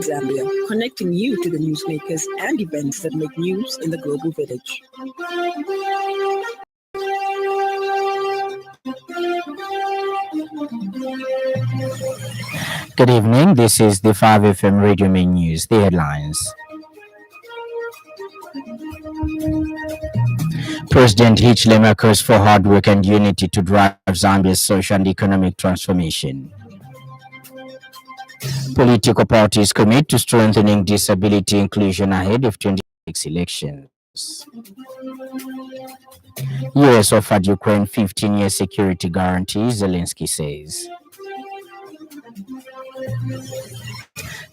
Zambia, connecting you to the newsmakers and events that make news in the global village. Good evening. This is the 5FM Radio Main News. The headlines. President Hichilema calls for hard work and unity to drive Zambia's social and economic transformation. Political parties commit to strengthening disability inclusion ahead of 2026 elections. U.S. offered Ukraine 15-year security guarantee, Zelensky says.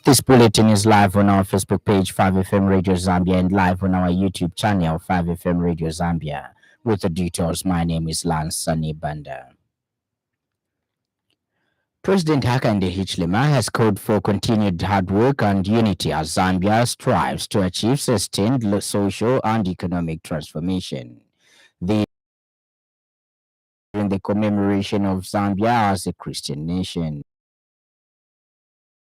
This bulletin is live on our Facebook page, 5FM Radio Zambia, and live on our YouTube channel, 5FM Radio Zambia. With the details, my name is Lance Sannie Banda. President Hakainde Hichilema has called for continued hard work and unity as Zambia strives to achieve sustained social and economic transformation. In the commemoration of Zambia as a Christian nation,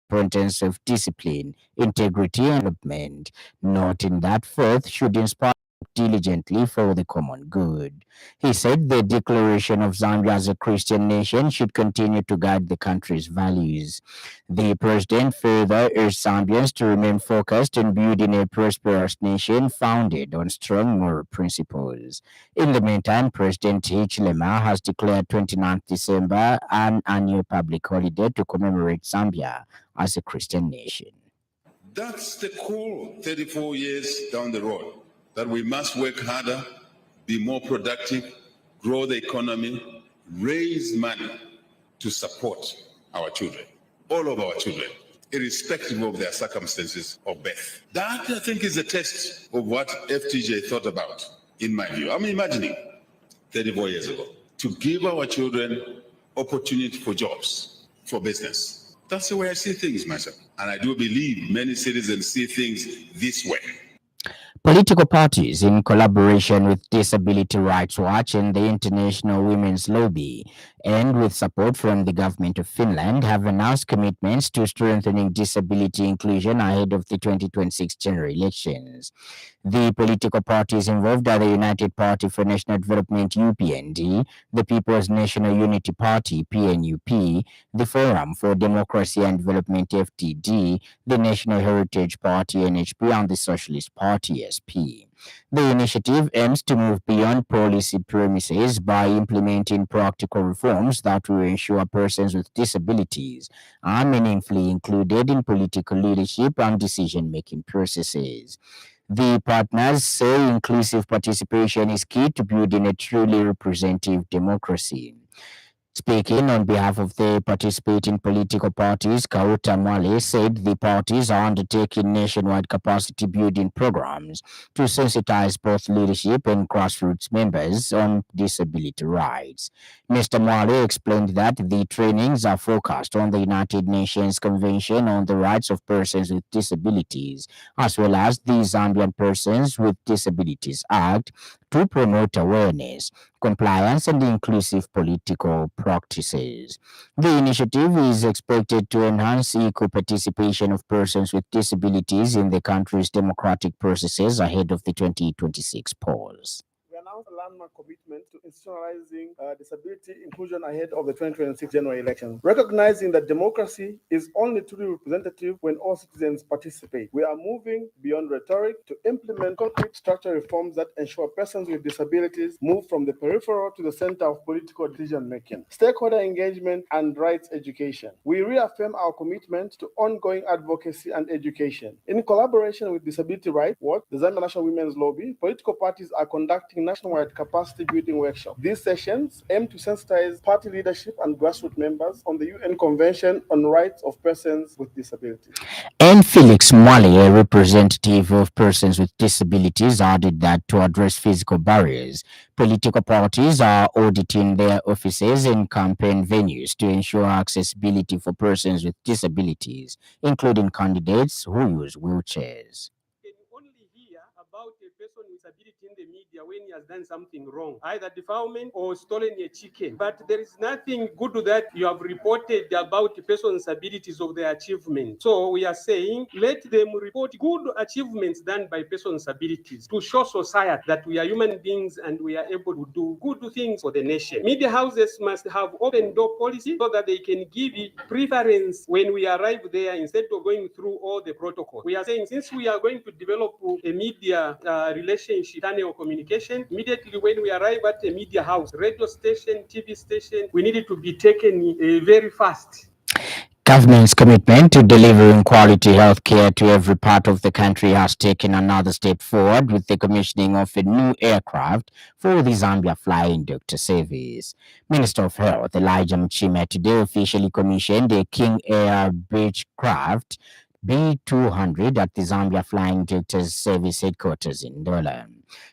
importance of discipline, integrity, and development, noting that faith should inspire diligently for the common good. He said the declaration of Zambia as a Christian nation should continue to guide the country's values. The president further urged Zambians to remain focused on building a prosperous nation founded on strong moral principles. In the meantime, President Hichilema has declared 29th December an annual public holiday to commemorate Zambia as a Christian nation. That's the call 34 years down the road, that we must work harder, be more productive, grow the economy, raise money to support our children, all of our children, irrespective of their circumstances of birth. That, I think, is a test of what FTJ thought about, in my view. I'm imagining 34 years ago, to give our children opportunity for jobs, for business. That's the way I see things myself. And I do believe many citizens see things this way. Political parties, in collaboration with Disability Rights Watch and the International Women's Lobby, and with support from the government of Finland, have announced commitments to strengthening disability inclusion ahead of the 2026 general elections. The political parties involved are the United Party for National Development, UPND, the People's National Unity Party, PNUP, the Forum for Democracy and Development, FDD, the National Heritage Party, NHP, and the Socialist Party, SP. The initiative aims to move beyond policy premises by implementing practical reforms that will ensure persons with disabilities are meaningfully included in political leadership and decision-making processes. The partners say inclusive participation is key to building a truly representative democracy. Speaking on behalf of the participating political parties, Kauta Mwale said the parties are undertaking nationwide capacity building programs to sensitize both leadership and grassroots members on disability rights. Mr. Mwale explained that the trainings are focused on the United Nations Convention on the Rights of Persons with Disabilities, as well as the Zambian Persons with Disabilities Act, to promote awareness, compliance, and inclusive political practices. The initiative is expected to enhance equal participation of persons with disabilities in the country's democratic processes ahead of the 2026 polls. We announced a landmark commitment to institutionalizing disability inclusion ahead of the 2026 general election, recognizing that democracy is only truly representative when all citizens participate. We are moving beyond rhetoric to implement concrete structural reforms that ensure persons with disabilities move from the peripheral to the center of political decision-making, stakeholder engagement, and rights education. We reaffirm our commitment to ongoing advocacy and education. In collaboration with Disability Rights Watch, the Zambia National Women's Lobby, political parties are conducting nationwide capacity building workshops. These sessions aim to sensitize party leadership and grassroots members on the UN Convention on Rights of Persons with Disabilities. And Felix Mwale, a representative of persons with disabilities, added that to address physical barriers, political parties are auditing their offices and campaign venues to ensure accessibility for persons with disabilities, including candidates who use wheelchairs. Can only hear about a person with responsibility in the media when he has done something wrong, either defilement or stolen a chicken. But there is nothing good that you have reported about persons' abilities of their achievement. So we are saying let them report good achievements done by persons' abilities to show society that we are human beings and we are able to do good things for the nation. Media houses must have open door policy so that they can give preference when we arrive there instead of going through all the protocols. We are saying since we are going to develop a media relationship, channel communication, immediately when we arrive at a media house, radio station, TV station, we need it to be taken very fast. Government's commitment to delivering quality health care to every part of the country has taken another step forward with the commissioning of a new aircraft for the Zambia Flying Doctor Service. Minister of Health Elijah Mchima today officially commissioned a King Air Beechcraft B200 at the Zambia Flying Doctors Service headquarters in Dola.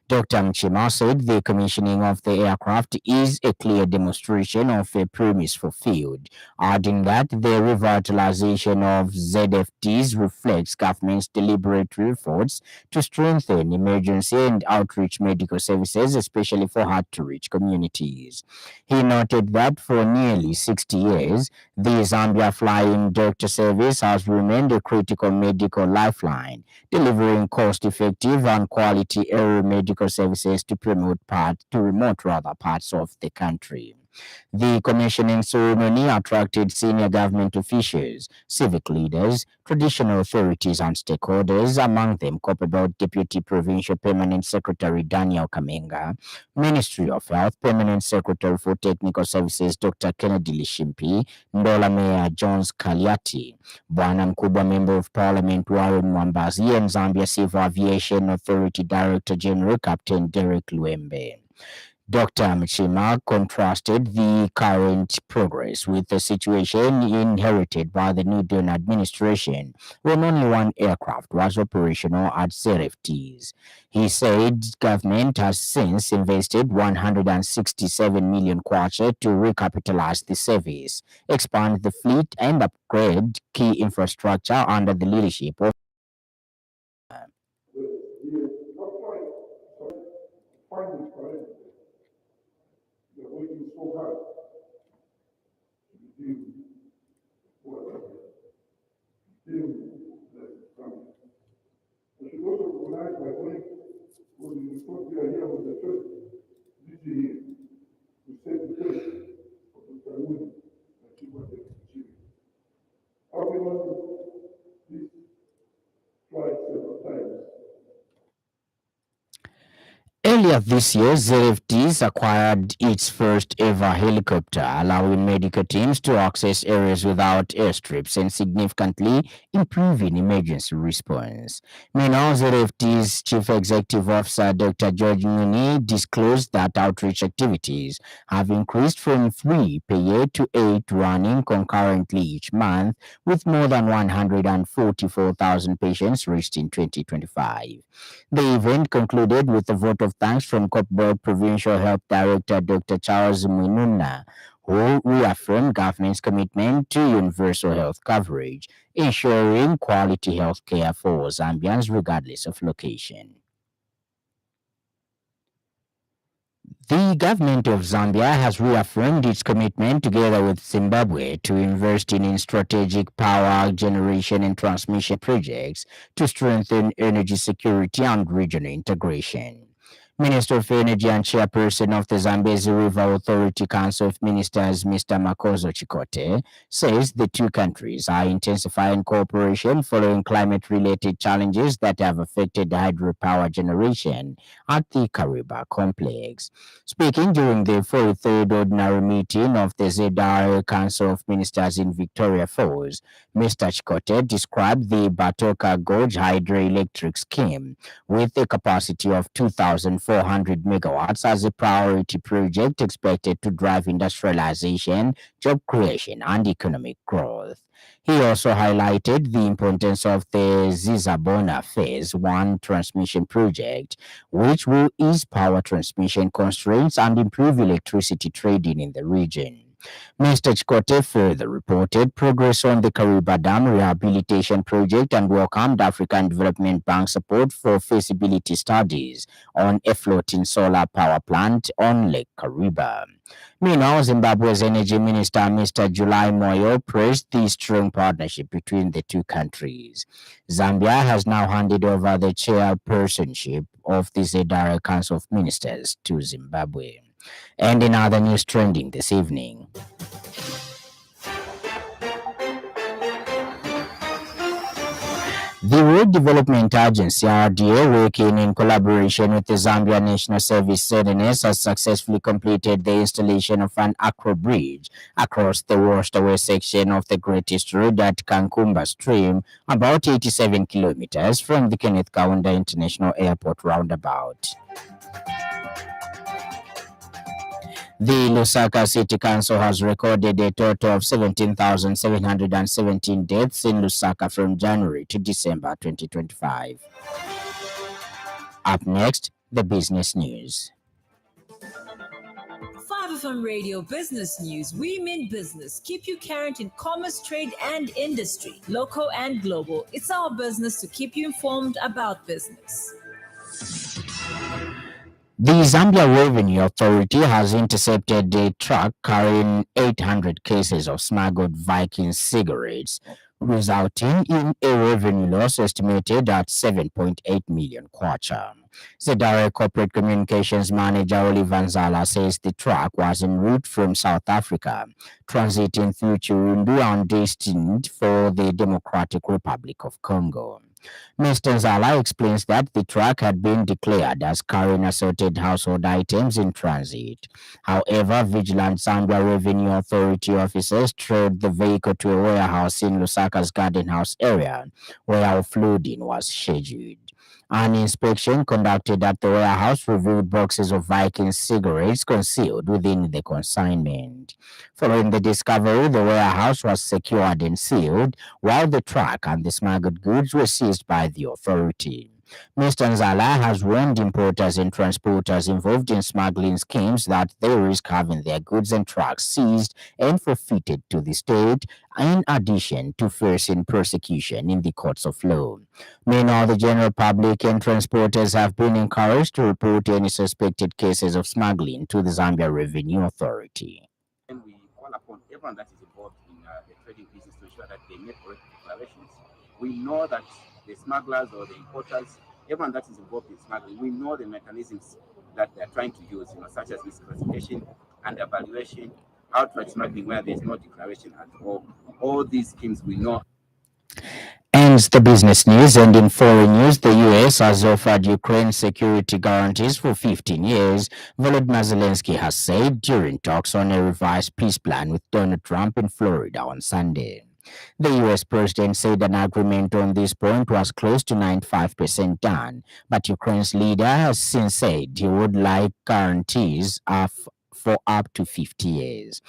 Dr. Mchima said the commissioning of the aircraft is a clear demonstration of a promise fulfilled, adding that the revitalization of ZFTs reflects government's deliberate efforts to strengthen emergency and outreach medical services, especially for hard-to-reach communities. He noted that for nearly 60 years, the Zambia Flying Doctor Service has remained a critical medical lifeline, delivering cost-effective and quality aerial medical services to remote parts of the country. The commissioning ceremony attracted senior government officials, civic leaders, traditional authorities, and stakeholders, among them Copperbelt Deputy Provincial Permanent Secretary Daniel Kamenga, Ministry of Health Permanent Secretary for Technical Services Dr. Kennedy Lishimpi, Ndola Mayor Jones Kaliati, Bwana Mkubwa Member of Parliament Warren Mwambazi, and Zambia Civil Aviation Authority Director General Captain Derek Luembe. Dr. Mchima contrasted the current progress with the situation inherited by the New Dawn administration, when only one aircraft was operational at ZFTs. He said government has since invested 167 million kwacha to recapitalize the service, expand the fleet, and upgrade key infrastructure under the leadership of working so hard to deal with the family. I should also recognize my colleague who is supposed to be here with the first duty here to set the pace of the Taiwan and keep what they achieve. I've been on this flight several times. Earlier this year, ZFTs acquired its first ever helicopter, allowing medical teams to access areas without airstrips and significantly improving emergency response. Meanwhile, ZFT's Chief Executive Officer Dr. George Muni disclosed that outreach activities have increased from 3 per year to 8 running concurrently each month, with more than 144,000 patients reached in 2025. The event concluded with a vote of thanks from Copperbelt Provincial Health Director Dr. Charles Mwinuna, who reaffirmed government's commitment to universal health coverage, ensuring quality health care for Zambians regardless of location. The government of Zambia has reaffirmed its commitment, together with Zimbabwe, to investing in strategic power generation and transmission projects to strengthen energy security and regional integration. Minister of Energy and Chairperson of the Zambezi River Authority Council of Ministers, Mr. Makozo Chikote, says the two countries are intensifying cooperation following climate-related challenges that have affected hydropower generation at the Kariba complex. Speaking during the 43rd Ordinary Meeting of the ZRA Council of Ministers in Victoria Falls, Mr. Chikote described the Batoka Gorge hydroelectric scheme, with a capacity of 2,400 megawatts, as a priority project expected to drive industrialization, job creation, and economic growth. He also highlighted the importance of the Zizabona Phase 1 transmission project, which will ease power transmission constraints and improve electricity trading in the region. Mr. Chikote further reported progress on the Kariba Dam rehabilitation project and welcomed African Development Bank support for feasibility studies on a floating solar power plant on Lake Kariba. Meanwhile, Zimbabwe's Energy Minister, Mr. July Moyo, praised the strong partnership between the two countries. Zambia has now handed over the chairpersonship of the ZDR Council of Ministers to Zimbabwe. And in other news trending this evening, the Road Development Agency, RDA, working in collaboration with the Zambia National Service ZNS, has successfully completed the installation of an acro bridge across the washed away section of the greatest road at Kankumba Stream, about 87 kilometers from the Kenneth Kaunda International Airport roundabout. The Lusaka City Council has recorded a total of 17,717 deaths in Lusaka from January to December 2025. Up next, the business news. 5FM Radio Business News. We mean business. Keep you current in commerce, trade, and industry, local and global. It's our business to keep you informed about business. The Zambia Revenue Authority has intercepted a truck carrying 800 cases of smuggled Viking cigarettes, resulting in a revenue loss estimated at 7.8 million kwacha. The Direct Corporate Communications Manager Oliver Nzala says the truck was en route from South Africa, transiting through Chirundu and destined for the Democratic Republic of Congo. Mr. Nzala explains that the truck had been declared as carrying assorted household items in transit. However, vigilant Zambia Revenue Authority officers trailed the vehicle to a warehouse in Lusaka's Garden House area, where offloading was scheduled. An inspection conducted at the warehouse revealed boxes of Viking cigarettes concealed within the consignment. Following the discovery, the warehouse was secured and sealed, while the truck and the smuggled goods were seized by the authority. Mr. Nzala has warned importers and transporters involved in smuggling schemes that they risk having their goods and trucks seized and forfeited to the state, in addition to facing prosecution in the courts of law. Meanwhile, the general public and transporters have been encouraged to report any suspected cases of smuggling to the Zambia Revenue Authority. And we call upon everyone that is involved in the trading business to ensure that they make correct declarations. We know that the smugglers or the importers, everyone that is involved in smuggling, we know the mechanisms that they are trying to use, such as misclassification and evaluation, outright smuggling where there is no declaration at all. All these schemes we know. Ends the business news, and in foreign news, the U.S. has offered Ukraine security guarantees for 15 years, Volodymyr Zelensky has said during talks on a revised peace plan with Donald Trump in Florida on Sunday. The U.S. president said an agreement on this point was close to 95% done, but Ukraine's leader has since said he would like guarantees for up to 50 years.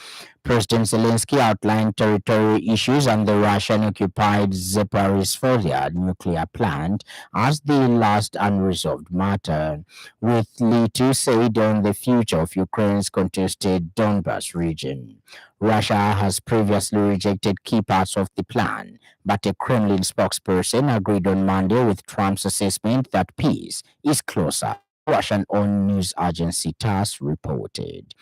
President Zelensky outlined territorial issues and the Russian-occupied Zaporizhzhia nuclear plant as the last unresolved matter, with little said on the future of Ukraine's contested Donbas region. Russia has previously rejected key parts of the plan, but a Kremlin spokesperson agreed on Monday with Trump's assessment that peace is closer. Russian-owned news agency TASS reported.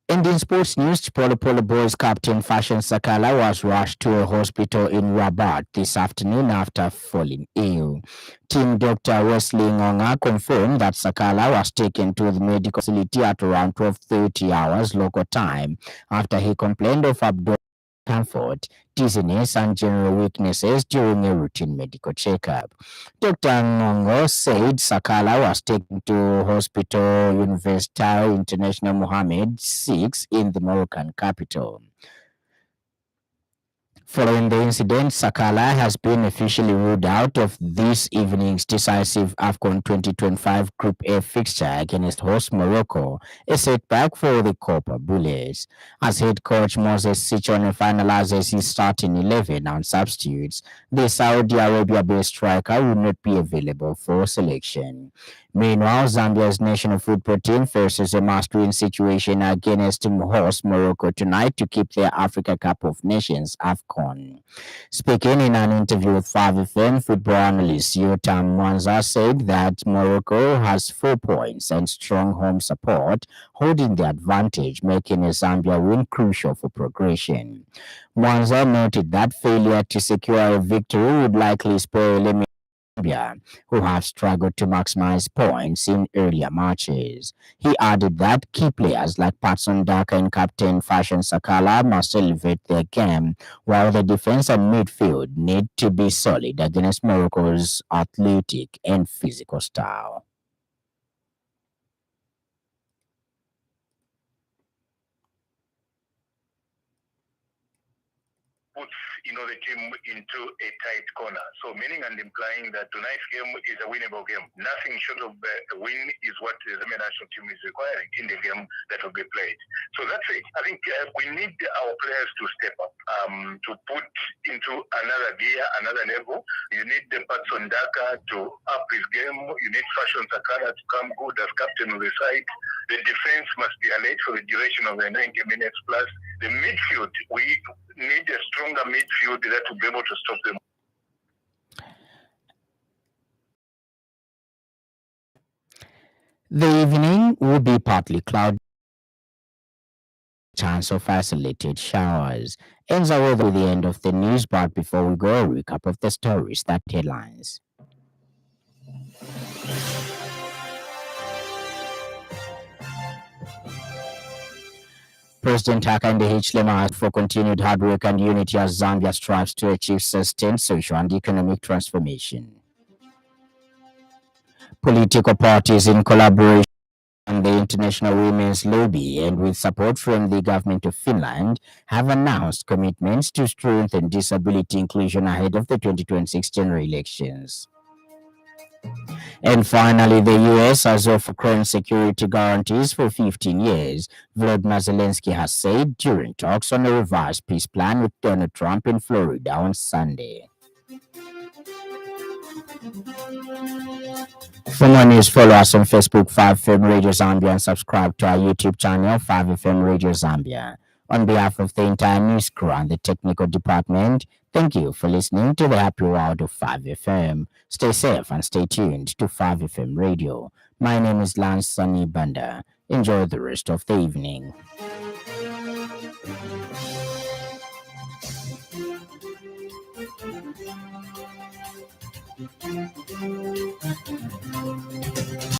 And in sports news, Polo Boys captain Fashion Sakala was rushed to a hospital in Rabat this afternoon after falling ill. Team Dr. Wesley Ngonga confirmed that Sakala was taken to the medical facility at around 12:30 hours local time after he complained of abdominal discomfort, dizziness, and general weaknesses during a routine medical checkup. Dr. Ngongo said Sakala was taken to Hospital Universitario International Mohammed VI in the Moroccan capital. Following the incident, Sakala has been officially ruled out of this evening's decisive AFCON 2025 Group A fixture against host Morocco, a setback for the Copper Bullets. As head coach Moses Sichone finalizes his starting 11 on substitutes, the Saudi Arabia-based striker will not be available for selection. Meanwhile, Zambia's national football team faces a must-win situation against host Morocco tonight to keep their Africa Cup of Nations AFCON. Speaking in an interview with 5FM, football analyst Yotam Mwanza said that Morocco has 4 points and strong home support, holding the advantage, making a Zambia win crucial for progression. Mwanza noted that failure to secure a victory would likely spur elimination, who have struggled to maximize points in earlier matches. He added that key players like Patson Daka and captain Fashion Sakala must elevate their game, while the defense and midfield need to be solid against Morocco's athletic and physical style. Puts the team into a tight corner. So meaning and implying that tonight's game is a winnable game. Nothing short of a win is what the Zambia national team is requiring in the game that will be played. So that's it. I think we need our players to step up, to put into another gear, another level. You need the Patson Daka to up his game. You need Fashion Sakala to come good as captain of the side. The defense must be alert for the duration of the 90 minutes plus. The midfield, we need a stronger midfield that will be able to stop them. The evening will be partly cloudy, chance of isolated showers. Ends our with the end of the news, but before we go, a recap of the stories that headlines. President Hakainde Hichilema asked for continued hard work and unity as Zambia strives to achieve sustained social and economic transformation. Political parties in collaboration with the International Women's Lobby and with support from the government of Finland have announced commitments to strengthen disability inclusion ahead of the 2026 general elections. And finally, the U.S. has offered Ukraine security guarantees for 15 years, Volodymyr Zelensky has said during talks on a revised peace plan with Donald Trump in Florida on Sunday. For more news, follow us on Facebook, 5FM Radio Zambia, and subscribe to our YouTube channel, 5FM Radio Zambia. On behalf of the entire news crew and the technical department, thank you for listening to the happy world of 5FM. Stay safe and stay tuned to 5FM Radio. My name is Lance Sannie. Enjoy the rest of the evening.